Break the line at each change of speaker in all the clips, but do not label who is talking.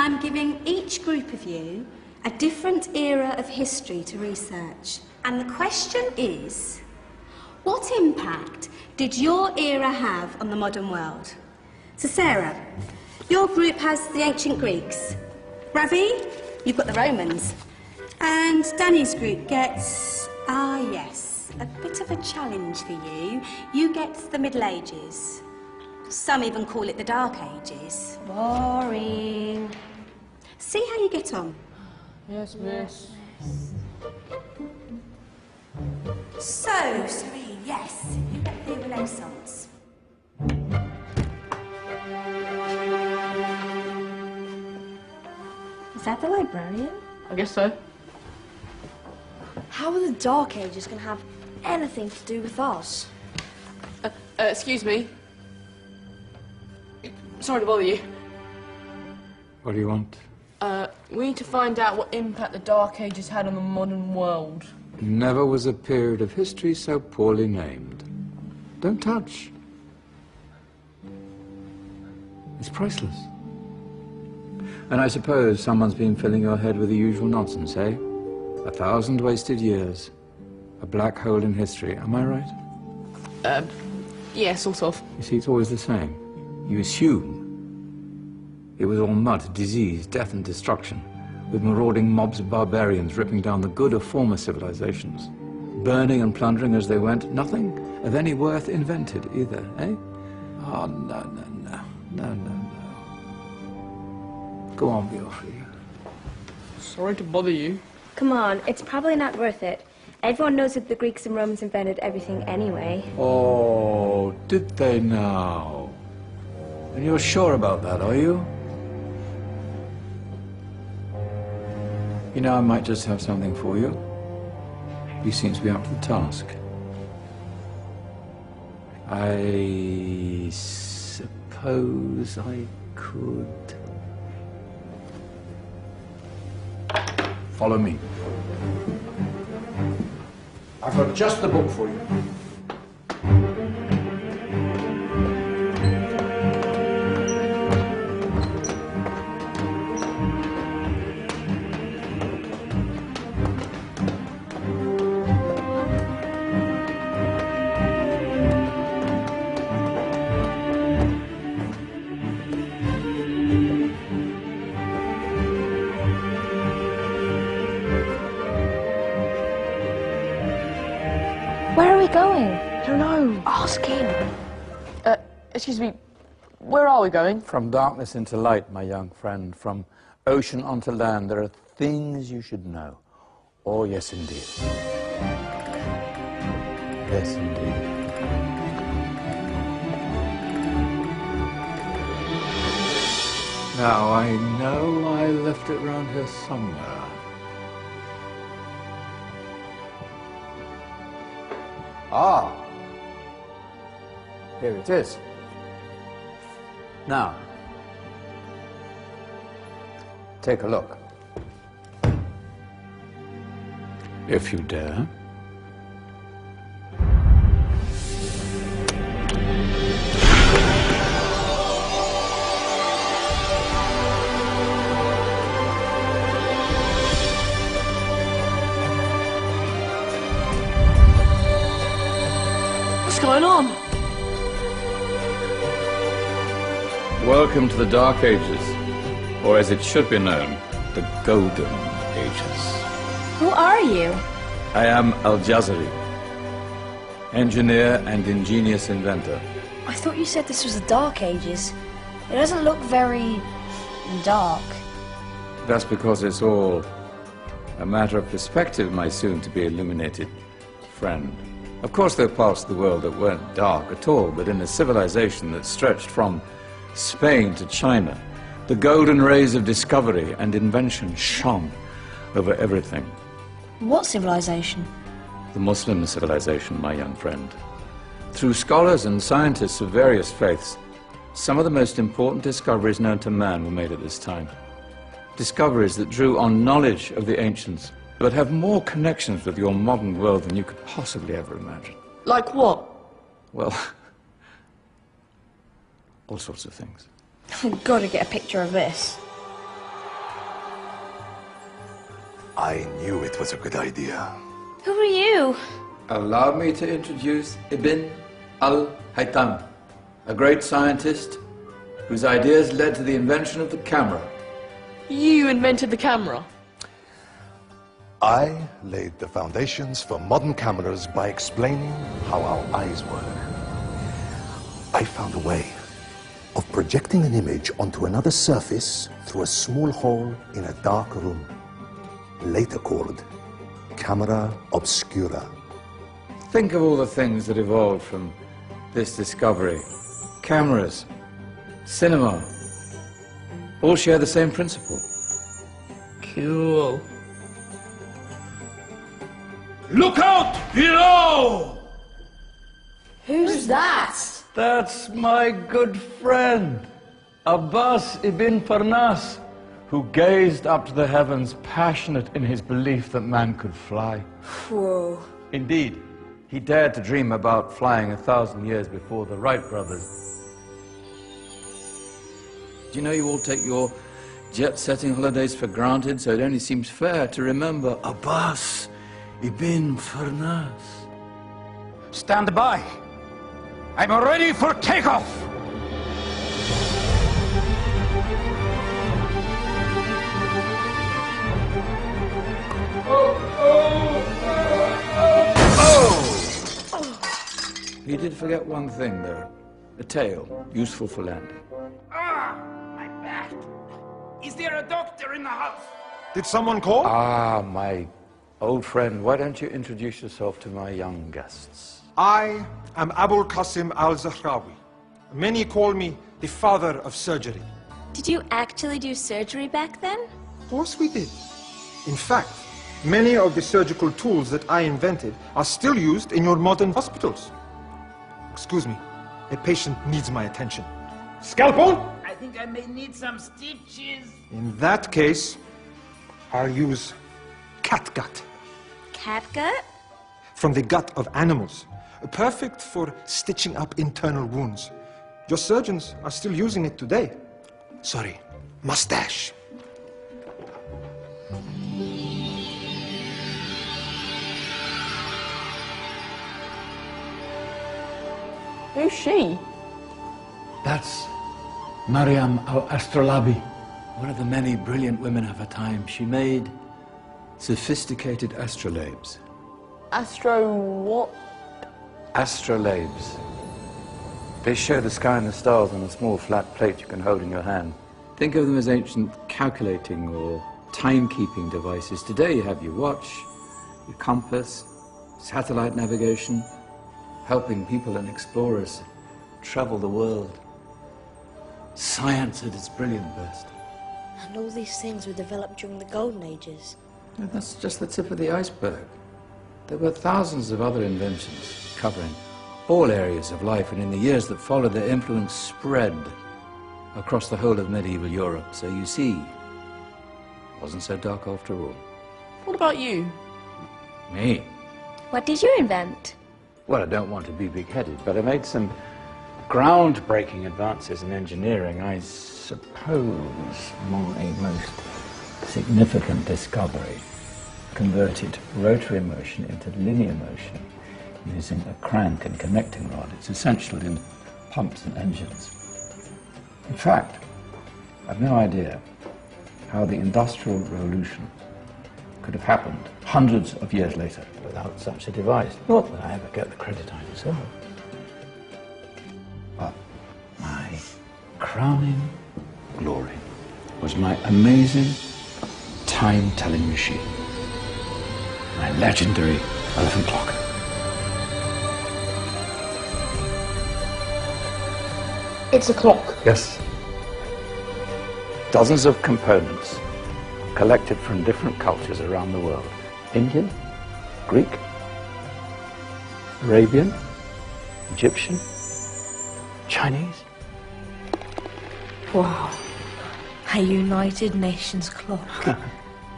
I'm giving each group of you a different era of history to research. And the question is, what impact did your era have on the modern world? So Sarah, your group has the ancient Greeks. Ravi, you've got the Romans. And Danny's group gets, yes, a bit of a challenge for you. You get the Middle Ages. Some even call it the Dark Ages.
Boring.
See how you get on.
Yes, miss.
So, Serene, yes, you get the Renaissance.
Is that the librarian?
I guess so.
How are the Dark Ages going to have anything to do with us?
Excuse me. Sorry to bother you.
What do you want?
We need to find out what impact the Dark Ages had on the modern world.
Never was a period of history so poorly named. Don't touch. It's priceless. And I suppose someone's been filling your head with the usual nonsense, eh? 1,000 wasted years. A black hole in history, am I right?
Yeah, sort of.
You see, it's always the same. You assume it was all mud, disease, death and destruction, with marauding mobs of barbarians ripping down the good of former civilizations, burning and plundering as they went, nothing of any worth invented either, eh? Oh, no. Go on, Beorhri.
Sorry to bother you.
Come on, it's probably not worth it. Everyone knows that the Greeks and Romans invented everything anyway.
Oh, did they now? And you're sure about that, are you? You know, I might just have something for you. You seem to be up to the task. I suppose I could... Follow me. I've got just the book for you.
Where are we going?
I don't know.
Ask him.
Excuse me. Where are we going?
From darkness into light, my young friend. From ocean onto land, there are things you should know. Oh, yes, indeed. Yes, indeed. Now, I know I left it round here somewhere. Ah, here it is. Now, take a look. If you dare.
What's going on?
Welcome to the Dark Ages, or as it should be known, the Golden Ages.
Who are you?
I am Al-Jazari, engineer and ingenious inventor.
I thought you said this was the Dark Ages. It doesn't look very dark.
That's because it's all a matter of perspective, my soon-to-be illuminated friend. Of course, there are parts of the world that weren't dark at all, but in a civilization that stretched from Spain to China, the golden rays of discovery and invention shone over everything.
What civilization?
The Muslim civilization, my young friend. Through scholars and scientists of various faiths, some of the most important discoveries known to man were made at this time. Discoveries that drew on knowledge of the ancients, but have more connections with your modern world than you could possibly ever imagine.
Like what?
Well, all sorts of things.
I've got to get a picture of this.
I knew it was a good idea.
Who are you?
Allow me to introduce Ibn al-Haytham, a great scientist whose ideas led to the invention of the camera.
You invented the camera.
I laid the foundations for modern cameras by explaining how our eyes work. I found a way of projecting an image onto another surface through a small hole in a dark room, later called camera obscura.
Think of all the things that evolved from this discovery. Cameras, cinema, all share the same principle.
Cool.
Look out below!
Who's that?
That's my good friend, Abbas ibn Farnas, who gazed up to the heavens, passionate in his belief that man could fly.
Whoa.
Indeed, he dared to dream about flying 1,000 years before the Wright brothers. Do you know you all take your jet-setting holidays for granted, so it only seems fair to remember Abbas ibn Farnas?
Stand by. I'm ready for takeoff.
You did forget one thing, though. A tail, useful for landing.
My back. Is there a doctor in the house?
Did someone call?
Ah, my old friend, why don't you introduce yourself to my young guests?
I am Abul Qasim al-Zahrawi. Many call me the father of surgery.
Did you actually do surgery back then?
Of course we did. In fact, many of the surgical tools that I invented are still used in your modern hospitals. Excuse me, a patient needs my attention. Scalpel?
I think I may need some stitches.
In that case, I'll use catgut.
Catgut?
From the gut of animals. Perfect for stitching up internal wounds. Your surgeons are still using it today. Sorry, mustache.
Who's she?
That's Maryam al-Astrolabi.
One of the many brilliant women of her time. She made sophisticated astrolabes.
Astro what?
Astrolabes. They show the sky and the stars on a small flat plate you can hold in your hand. Think of them as ancient calculating or timekeeping devices. Today you have your watch, your compass, satellite navigation, helping people and explorers travel the world. Science at its brilliant best.
And all these things were developed during the Golden Ages.
No, that's just the tip of the iceberg. There were thousands of other inventions covering all areas of life, and in the years that followed, their influence spread across the whole of medieval Europe. So you see, it wasn't so dark after all.
What about you?
Me?
What did you invent?
Well, I don't want to be big-headed, but I made some groundbreaking advances in engineering. I suppose my most significant discovery converted rotary motion into linear motion using a crank and connecting rod. It's essential in pumps and engines. In fact, I've no idea how the Industrial Revolution could have happened hundreds of years later without such a device. Not that I ever get the credit I deserve. But my crowning glory was my amazing time-telling machine. My legendary elephant clock.
It's a clock.
Yes. Dozens of components collected from different cultures around the world. Indian, Greek, Arabian, Egyptian, Chinese.
Wow. A United Nations clock.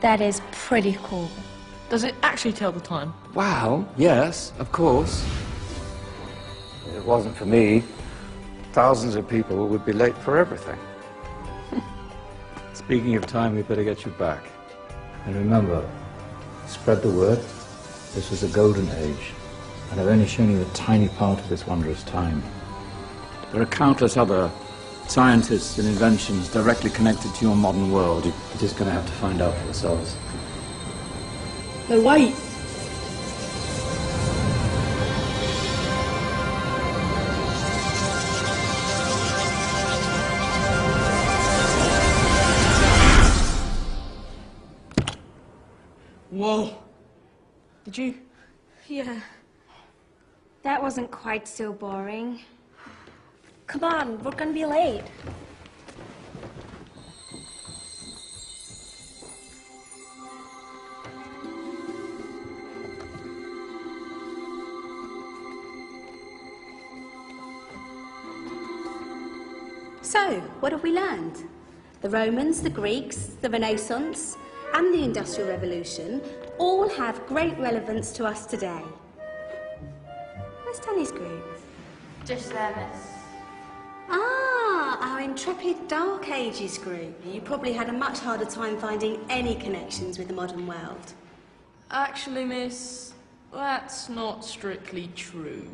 That is pretty cool.
Does it actually tell the time?
Well, yes, of course. If it wasn't for me, thousands of people would be late for everything. Speaking of time, we better get you back. And remember, Spread the word. This was a golden age, and I've only shown you a tiny part of this wondrous time. There are countless other scientists and inventions directly connected to your modern world. You're just going to have to find out for yourselves.
No, wait. Whoa. Did you?
Yeah. That wasn't quite so boring. Come on, we're gonna be late.
So, what have we learned? The Romans, the Greeks, the Renaissance, and the Industrial Revolution all have great relevance to us today. Where's Danny's group?
Just there, miss.
Ah, our intrepid Dark Ages group. You probably had a much harder time finding any connections with the modern world.
Actually, miss, that's not strictly true.